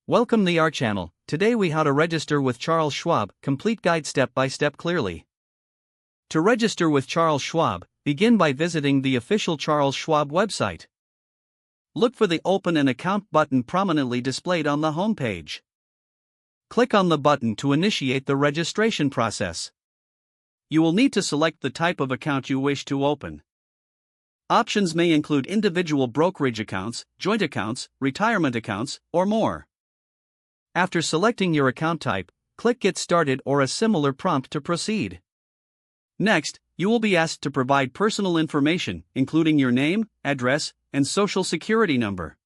Welcome to our channel. Today we how to register with Charles Schwab, complete guide step by step clearly. To register with Charles Schwab, begin by visiting the official Charles Schwab website. Look for the Open an Account button prominently displayed on the home page. Click on the button to initiate the registration process. You will need to select the type of account you wish to open. Options may include individual brokerage accounts, joint accounts, retirement accounts, or more. After selecting your account type, click Get Started or a similar prompt to proceed. Next, you will be asked to provide personal information, including your name, address, and social security number.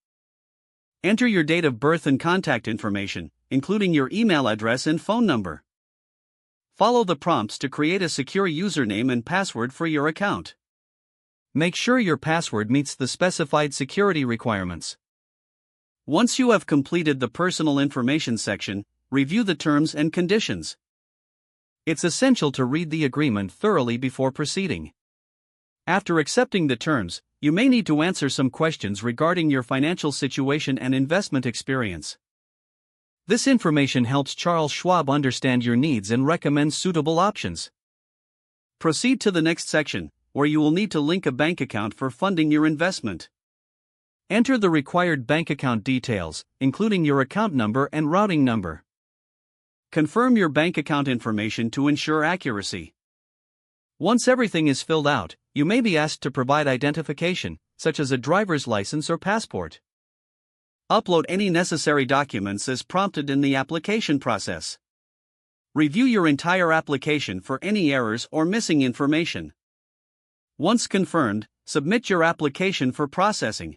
Enter your date of birth and contact information, including your email address and phone number. Follow the prompts to create a secure username and password for your account. Make sure your password meets the specified security requirements. Once you have completed the personal information section, review the terms and conditions. It's essential to read the agreement thoroughly before proceeding. After accepting the terms, you may need to answer some questions regarding your financial situation and investment experience. This information helps Charles Schwab understand your needs and recommend suitable options. Proceed to the next section, where you will need to link a bank account for funding your investment. Enter the required bank account details, including your account number and routing number. Confirm your bank account information to ensure accuracy. Once everything is filled out, you may be asked to provide identification, such as a driver's license or passport. Upload any necessary documents as prompted in the application process. Review your entire application for any errors or missing information. Once confirmed, submit your application for processing.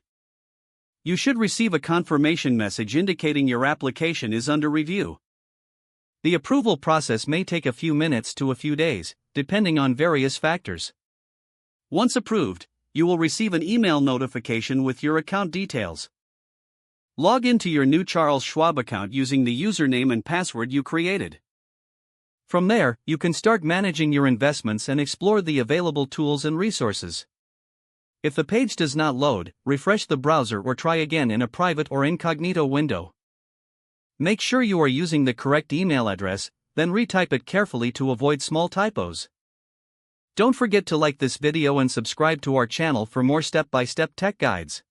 You should receive a confirmation message indicating your application is under review. The approval process may take a few minutes to a few days, depending on various factors. Once approved, you will receive an email notification with your account details. Log into your new Charles Schwab account using the username and password you created. From there, you can start managing your investments and explore the available tools and resources. If the page does not load, refresh the browser or try again in a private or incognito window. Make sure you are using the correct email address, then retype it carefully to avoid small typos. Don't forget to like this video and subscribe to our channel for more step-by-step tech guides.